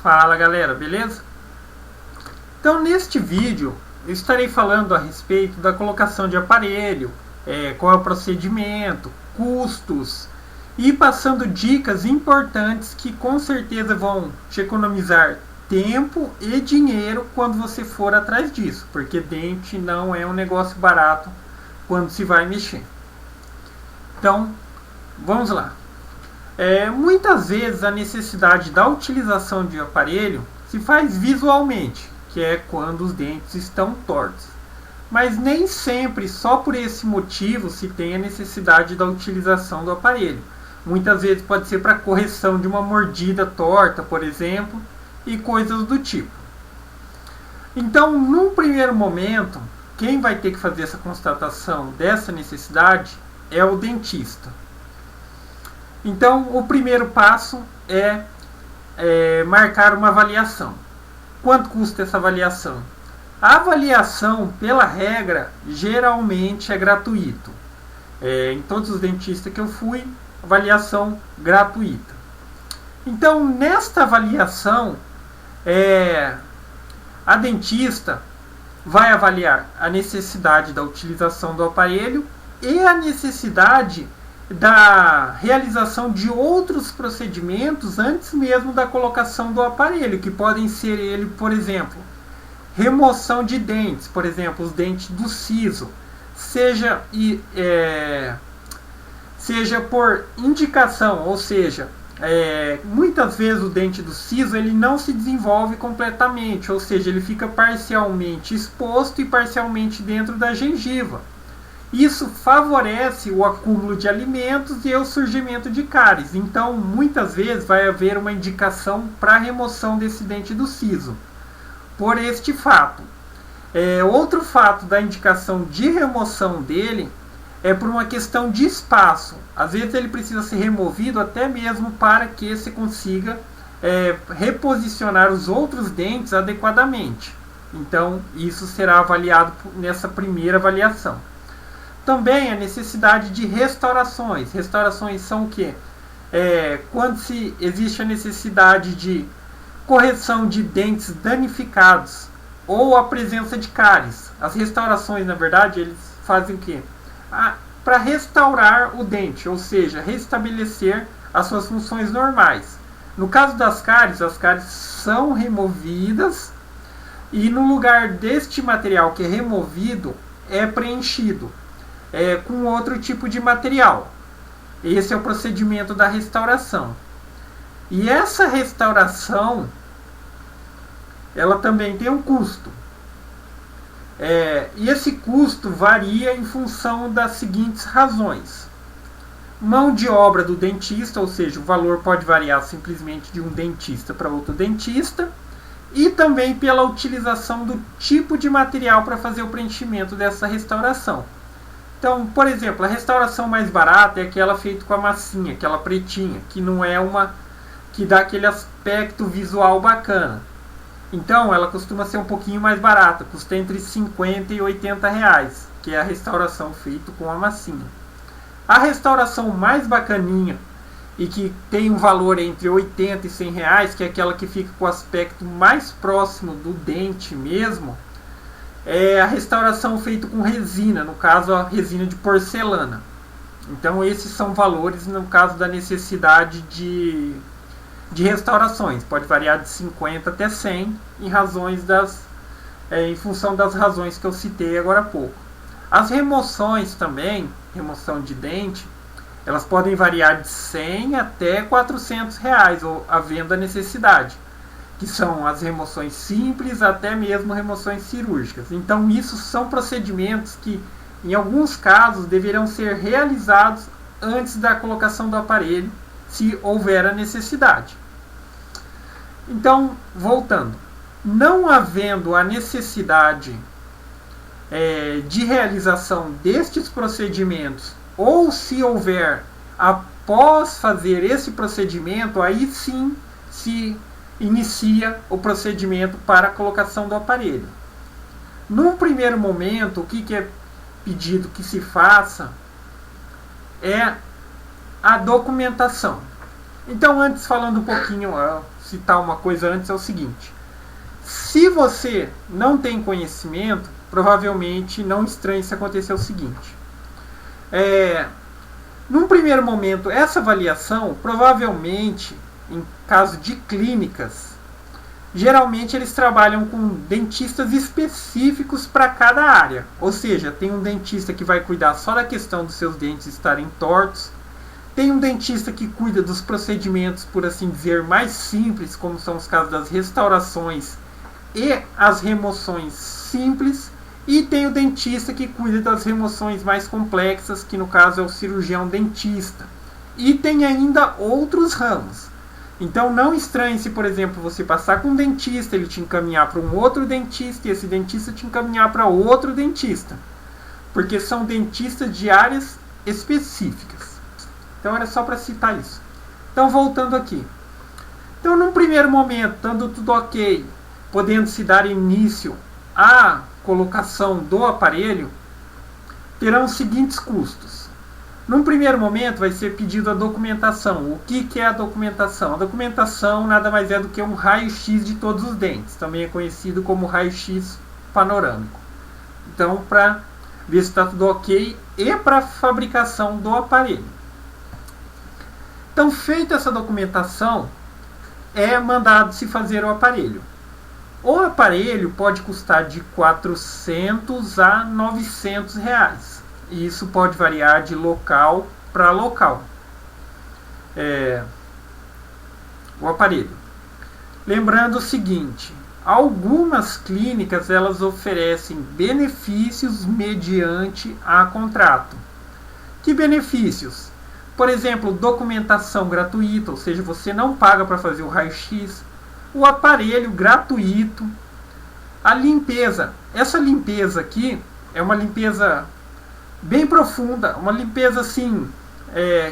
Fala galera, beleza? Então neste vídeo eu estarei falando a respeito da colocação de aparelho, qual é o procedimento, custos e passando dicas importantes que com certeza vão te economizar tempo e dinheiro quando você for atrás disso, porque dente não é um negócio barato quando se vai mexer. Então vamos lá. Muitas vezes a necessidade da utilização de aparelho se faz visualmente, que é quando os dentes estão tortos. Mas nem sempre só por esse motivo se tem a necessidade da utilização do aparelho. Muitas vezes pode ser para correção de uma mordida torta, por exemplo, e coisas do tipo. Então, num primeiro momento, quem vai ter que fazer essa constatação dessa necessidade é o dentista. Então, o primeiro passo é marcar uma avaliação. Quanto custa essa avaliação? A avaliação, pela regra, geralmente é gratuito. Em todos os dentistas que eu fui, avaliação gratuita. Então, nesta avaliação, a dentista vai avaliar a necessidade da utilização do aparelho e a necessidade da realização de outros procedimentos antes mesmo da colocação do aparelho, que podem ser ele, por exemplo, remoção de dentes, por exemplo, os dentes do siso, seja por indicação, ou seja, muitas vezes o dente do siso ele não se desenvolve completamente, ou seja, ele fica parcialmente exposto e parcialmente dentro da gengiva. Isso favorece o acúmulo de alimentos e o surgimento de cáries. Então, muitas vezes vai haver uma indicação para a remoção desse dente do siso. Por este fato. Outro fato da indicação de remoção dele é por uma questão de espaço. Às vezes ele precisa ser removido até mesmo para que se consiga reposicionar os outros dentes adequadamente. Então, isso será avaliado nessa primeira avaliação. Também a necessidade de restaurações. Restaurações são o quê? Quando existe a necessidade de correção de dentes danificados ou a presença de cáries. As restaurações, na verdade, eles fazem o quê? Para restaurar o dente, ou seja, restabelecer as suas funções normais. No caso das cáries, as cáries são removidas e no lugar deste material que é removido é preenchido com outro tipo de material. Esse é o procedimento da restauração. E essa restauração, ela também tem um custo. E esse custo varia em função das seguintes razões. Mão de obra do dentista, ou seja, o valor pode variar simplesmente de um dentista para outro dentista. E também pela utilização do tipo de material para fazer o preenchimento dessa restauração. Então, por exemplo, a restauração mais barata é aquela feita com a massinha, aquela pretinha, que não é uma que dá aquele aspecto visual bacana. Então, ela costuma ser um pouquinho mais barata, custa entre 50 e 80 reais, que é a restauração feita com a massinha. A restauração mais bacaninha e que tem um valor entre 80 e 100 reais, que é aquela que fica com o aspecto mais próximo do dente mesmo, é a restauração feita com resina, no caso a resina de porcelana. Então esses são valores no caso da necessidade de restaurações. Pode variar de 50 até 100 em função das razões que eu citei agora há pouco. As remoções também, remoção de dente, elas podem variar de 100 até 400 reais, ou havendo a necessidade, que são as remoções simples até mesmo remoções cirúrgicas. Então isso são procedimentos que em alguns casos deverão ser realizados antes da colocação do aparelho, se houver a necessidade. Então, voltando, não havendo a necessidade de realização destes procedimentos, ou se houver após fazer esse procedimento, aí sim se inicia o procedimento para a colocação do aparelho. Num primeiro momento, o que é pedido que se faça é a documentação. Então, antes falando um pouquinho citar uma coisa antes, é o seguinte. Se você não tem conhecimento, provavelmente não estranhe se acontecer o seguinte. Num primeiro momento, essa avaliação, provavelmente, em caso de clínicas, geralmente eles trabalham com dentistas específicos para cada área. Ou seja, tem um dentista que vai cuidar só da questão dos seus dentes estarem tortos. Tem um dentista que cuida dos procedimentos, por assim dizer, mais simples, como são os casos das restaurações e as remoções simples. E tem o dentista que cuida das remoções mais complexas, que no caso é o cirurgião dentista. E tem ainda outros ramos. Então não estranhe se, por exemplo, você passar com um dentista, ele te encaminhar para um outro dentista e esse dentista te encaminhar para outro dentista. Porque são dentistas de áreas específicas. Então era só para citar isso. Então voltando aqui. Então num primeiro momento, estando tudo ok, podendo se dar início à colocação do aparelho, terão os seguintes custos. Num primeiro momento vai ser pedido a documentação. O que é a documentação? A documentação nada mais é do que um raio-x de todos os dentes. Também é conhecido como raio-x panorâmico. Então, para ver se está tudo ok e para a fabricação do aparelho. Então, feita essa documentação, é mandado se fazer o aparelho. O aparelho pode custar de 400 a 900 reais. E isso pode variar de local para local. O aparelho. Lembrando o seguinte, algumas clínicas elas oferecem benefícios mediante a contrato. Que benefícios? Por exemplo, documentação gratuita, ou seja, você não paga para fazer o raio-x. O aparelho gratuito, a limpeza. Essa limpeza aqui é uma limpeza bem profunda, uma limpeza assim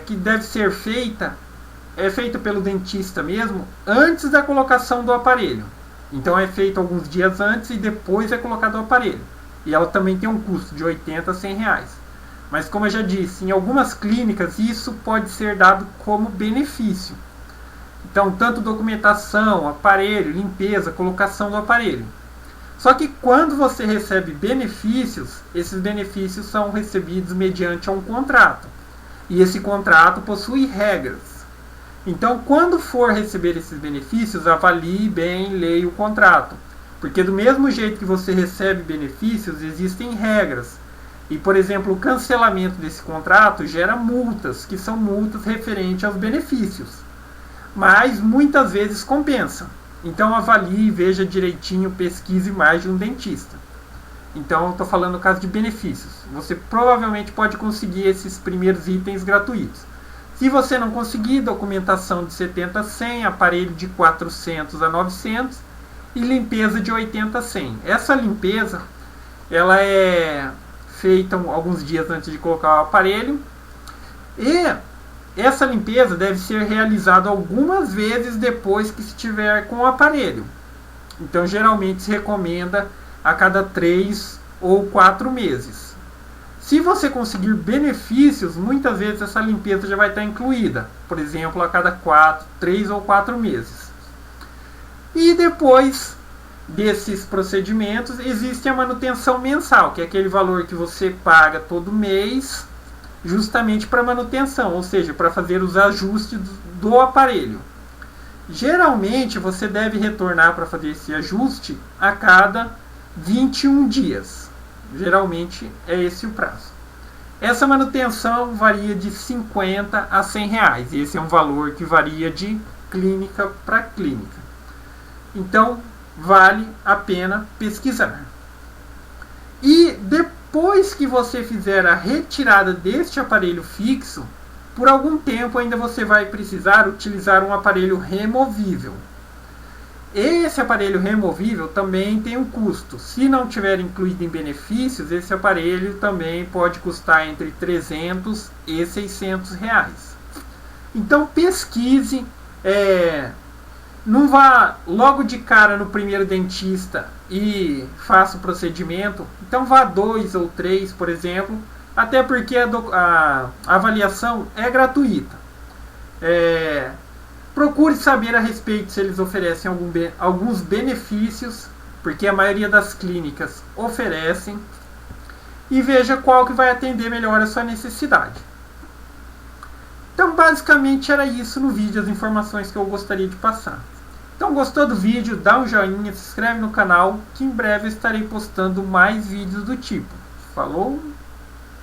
que deve ser feita, é feita pelo dentista mesmo, antes da colocação do aparelho. Então é feito alguns dias antes e depois é colocado o aparelho. E ela também tem um custo de 80 a 100 reais. Mas como eu já disse, em algumas clínicas isso pode ser dado como benefício. Então, tanto documentação, aparelho, limpeza, colocação do aparelho. Só que quando você recebe benefícios, esses benefícios são recebidos mediante um contrato. E esse contrato possui regras. Então, quando for receber esses benefícios, avalie bem, leia o contrato. Porque do mesmo jeito que você recebe benefícios, existem regras. E, por exemplo, o cancelamento desse contrato gera multas, que são multas referentes aos benefícios. Mas muitas vezes compensa. Então avalie, veja direitinho, pesquise mais de um dentista. Então eu estou falando no caso de benefícios. Você provavelmente pode conseguir esses primeiros itens gratuitos. Se você não conseguir, documentação de 70 a 100, aparelho de 400 a 900 e limpeza de 80 a 100. Essa limpeza ela é feita alguns dias antes de colocar o aparelho e essa limpeza deve ser realizada algumas vezes depois que se estiver com o aparelho. Então, geralmente se recomenda a cada 3 ou 4 meses. Se você conseguir benefícios, muitas vezes essa limpeza já vai estar incluída. Por exemplo, a cada 3 ou 4 meses. E depois desses procedimentos, existe a manutenção mensal, que é aquele valor que você paga todo mês, justamente para manutenção, ou seja, para fazer os ajustes do aparelho. Geralmente você deve retornar para fazer esse ajuste a cada 21 dias. Geralmente é esse o prazo. Essa manutenção varia de 50 a 100 reais. Esse é um valor que varia de clínica para clínica. Então vale a pena pesquisar. E depois que você fizer a retirada deste aparelho fixo, por algum tempo ainda você vai precisar utilizar um aparelho removível. Esse aparelho removível também tem um custo. Se não tiver incluído em benefícios, esse aparelho também pode custar entre 300 e 600 reais. Então pesquise, não vá logo de cara no primeiro dentista e faça o procedimento. Então vá 2 ou 3, por exemplo, até porque a avaliação é gratuita. Procure saber a respeito se eles oferecem alguns benefícios, porque a maioria das clínicas oferecem, e veja qual que vai atender melhor a sua necessidade. Então, basicamente era isso no vídeo, as informações que eu gostaria de passar. Então, gostou do vídeo? Dá um joinha, se inscreve no canal, que em breve eu estarei postando mais vídeos do tipo. Falou!